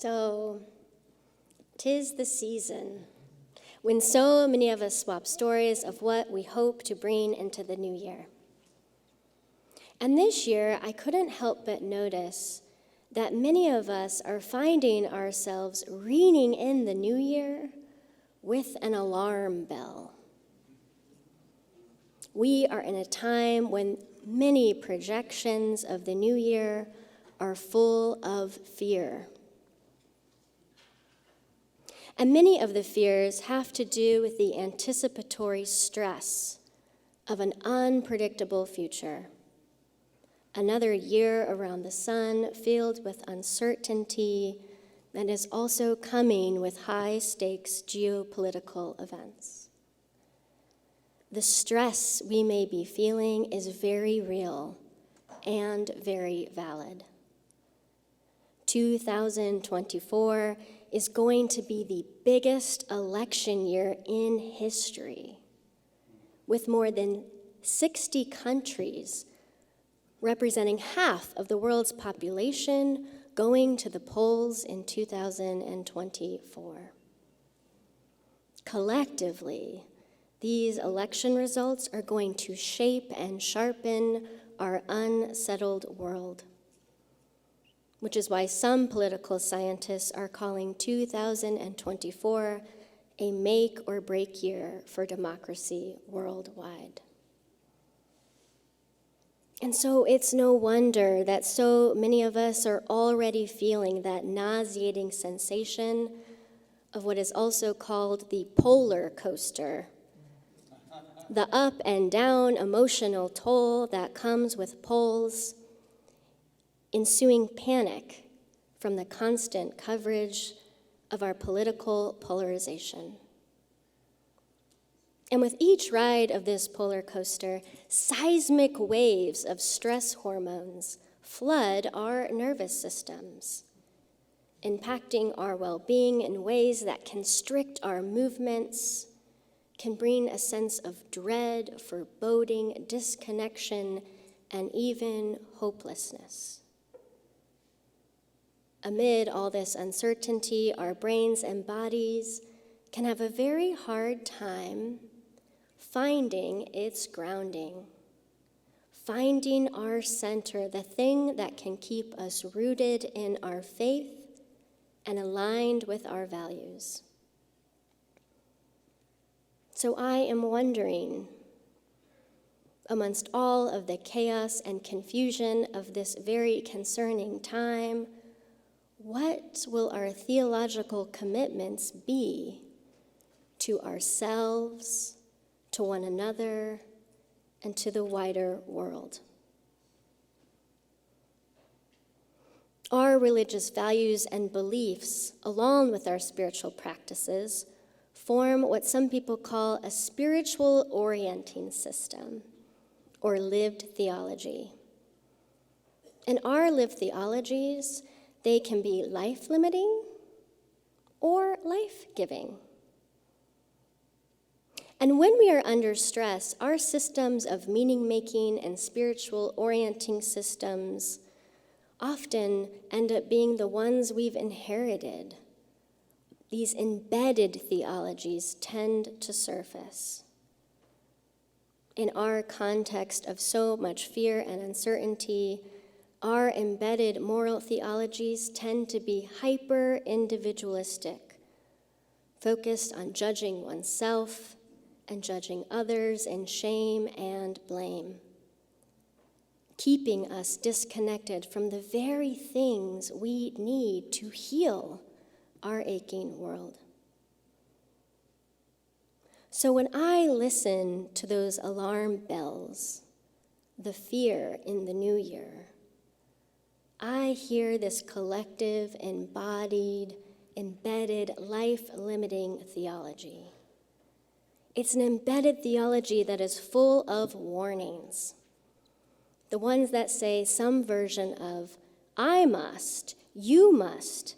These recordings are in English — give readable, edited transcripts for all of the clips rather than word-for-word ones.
So, 'tis the season when so many of us swap stories of what we hope to bring into the new year. And this year, I couldn't help but notice that many of us are finding ourselves ringing in the new year with an alarm bell. We are in a time when many projections of the new year are full of fear. And many of the fears have to do with the anticipatory stress of an unpredictable future. Another year around the sun filled with uncertainty that is also coming with high-stakes geopolitical events. The stress we may be feeling is very real and very valid. 2024 is going to be the biggest election year in history, with more than 60 countries representing half of the world's population going to the polls in 2024. Collectively, these election results are going to shape and sharpen our unsettled world, which is why some political scientists are calling 2024 a make or break year for democracy worldwide. And so it's no wonder that so many of us are already feeling that nauseating sensation of what is also called the polar coaster, the up and down emotional toll that comes with polls, ensuing panic from the constant coverage of our political polarization. And with each ride of this polar coaster, seismic waves of stress hormones flood our nervous systems, impacting our well-being in ways that constrict our movements, can bring a sense of dread, foreboding, disconnection, and even hopelessness. Amid all this uncertainty, our brains and bodies can have a very hard time finding its grounding, finding our center, the thing that can keep us rooted in our faith and aligned with our values. So I am wondering, amongst all of the chaos and confusion of this very concerning time, what will our theological commitments be to ourselves, to one another, and to the wider world? Our religious values and beliefs, along with our spiritual practices, form what some people call a spiritual orienting system, or lived theology. And our lived theologies, they can be life-limiting or life-giving. And when we are under stress, our systems of meaning-making and spiritual orienting systems often end up being the ones we've inherited. These embedded theologies tend to surface. In our context of so much fear and uncertainty, our embedded moral theologies tend to be hyper-individualistic, focused on judging oneself and judging others in shame and blame, keeping us disconnected from the very things we need to heal our aching world. So when I listen to those alarm bells, the fear in the new year, I hear this collective, embodied, embedded, life-limiting theology. It's an embedded theology that is full of warnings. The ones that say some version of, I must, you must,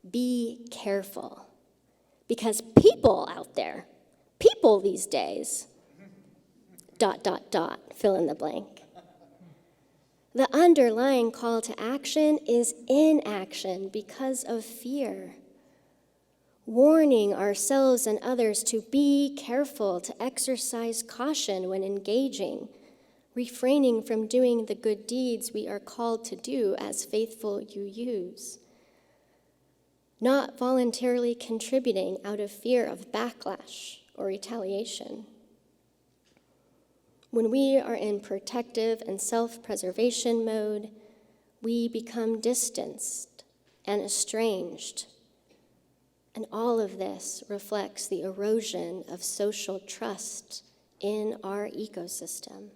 be careful. Because people out there, people these days, ... fill in the blank. The underlying call to action is inaction because of fear. Warning ourselves and others to be careful, to exercise caution when engaging, refraining from doing the good deeds we are called to do as faithful UUs. Not voluntarily contributing out of fear of backlash or retaliation. When we are in protective and self-preservation mode, we become distanced and estranged. And all of this reflects the erosion of social trust in our ecosystem.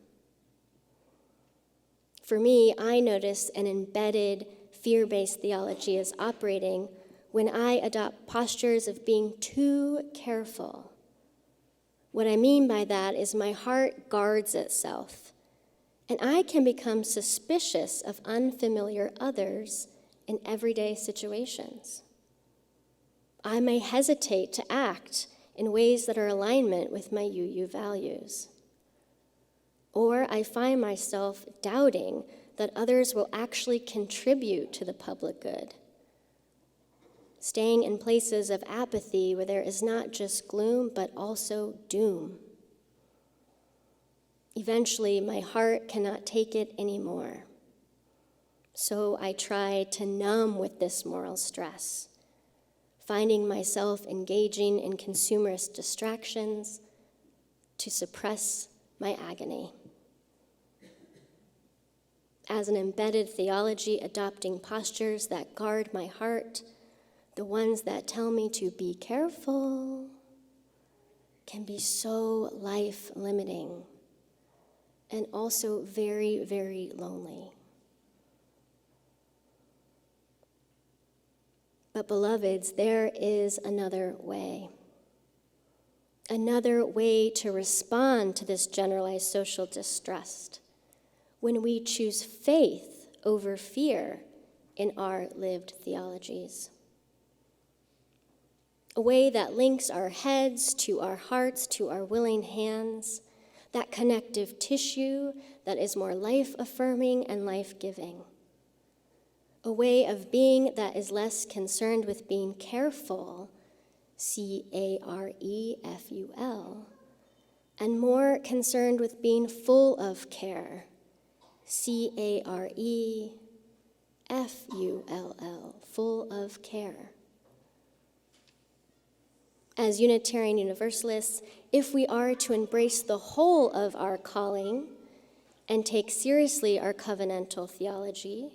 For me, I notice an embedded fear-based theology is operating when I adopt postures of being too careful. What I mean by that is my heart guards itself, and I can become suspicious of unfamiliar others in everyday situations. I may hesitate to act in ways that are in alignment with my UU values. Or I find myself doubting that others will actually contribute to the public good. Staying in places of apathy where there is not just gloom, but also doom. Eventually, my heart cannot take it anymore. So I try to numb with this moral stress, finding myself engaging in consumerist distractions to suppress my agony. As an embedded theology, adopting postures that guard my heart, the ones that tell me to be careful, can be so life-limiting and also very, very lonely. But beloveds, there is another way to respond to this generalized social distrust when we choose faith over fear in our lived theologies. A way that links our heads to our hearts, to our willing hands, that connective tissue that is more life-affirming and life-giving. A way of being that is less concerned with being careful, C-A-R-E-F-U-L, and more concerned with being full of care, C-A-R-E-F-U-L-L, full of care. As Unitarian Universalists, if we are to embrace the whole of our calling and take seriously our covenantal theology,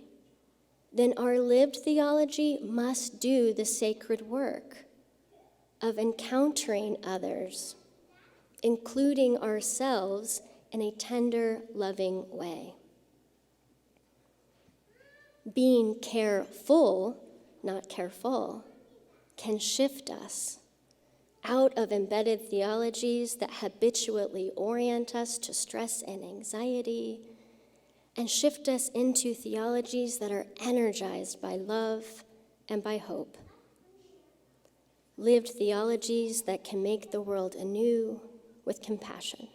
then our lived theology must do the sacred work of encountering others, including ourselves in a tender, loving way. Being careful, not careful, can shift us out of embedded theologies that habitually orient us to stress and anxiety, and shift us into theologies that are energized by love and by hope. Lived theologies that can make the world anew with compassion.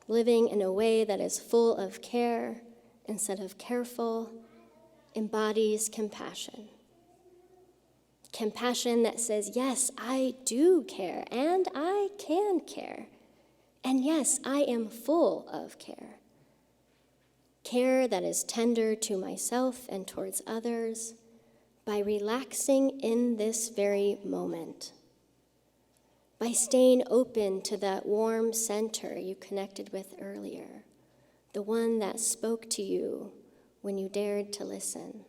Living in a way that is full of care instead of careful embodies compassion. Compassion that says, yes, I do care, and I can care. And yes, I am full of care. Care that is tender to myself and towards others by relaxing in this very moment. By staying open to that warm center you connected with earlier, the one that spoke to you when you dared to listen.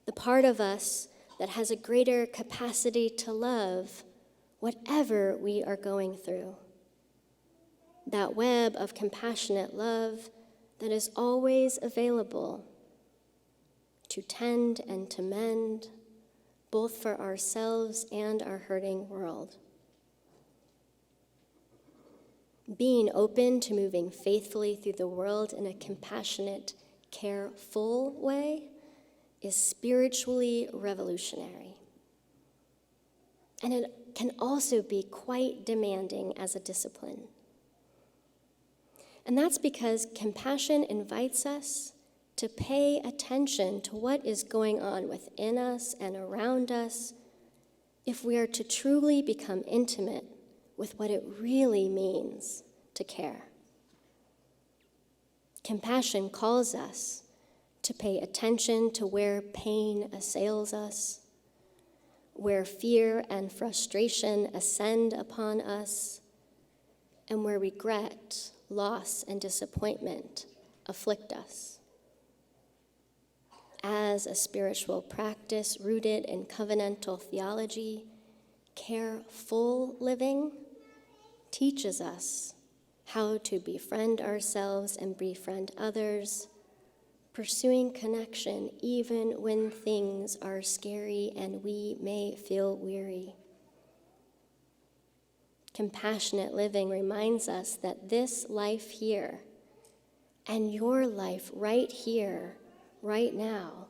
The part of us that has a greater capacity to love whatever we are going through. That web of compassionate love that is always available to tend and to mend, both for ourselves and our hurting world. Being open to moving faithfully through the world in a compassionate, careful way is spiritually revolutionary. And it can also be quite demanding as a discipline. And that's because compassion invites us to pay attention to what is going on within us and around us if we are to truly become intimate with what it really means to care. Compassion calls us to pay attention to where pain assails us, where fear and frustration ascend upon us, and where regret, loss, and disappointment afflict us. As a spiritual practice rooted in covenantal theology, careful living teaches us how to befriend ourselves and befriend others, pursuing connection even when things are scary and we may feel weary. Compassionate living reminds us that this life here and your life right here, right now,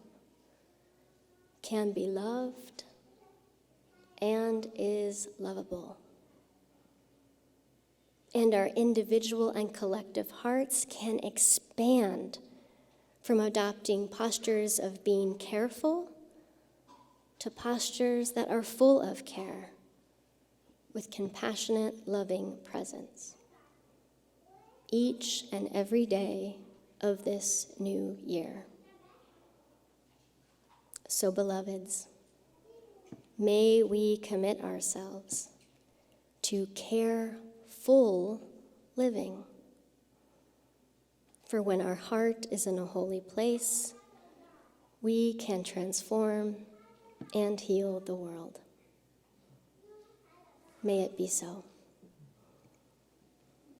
can be loved and is lovable. And our individual and collective hearts can expand from adopting postures of being careful to postures that are full of care, with compassionate, loving presence, each and every day of this new year. So, beloveds, may we commit ourselves to careful living. For when our heart is in a holy place, we can transform and heal the world. May it be so.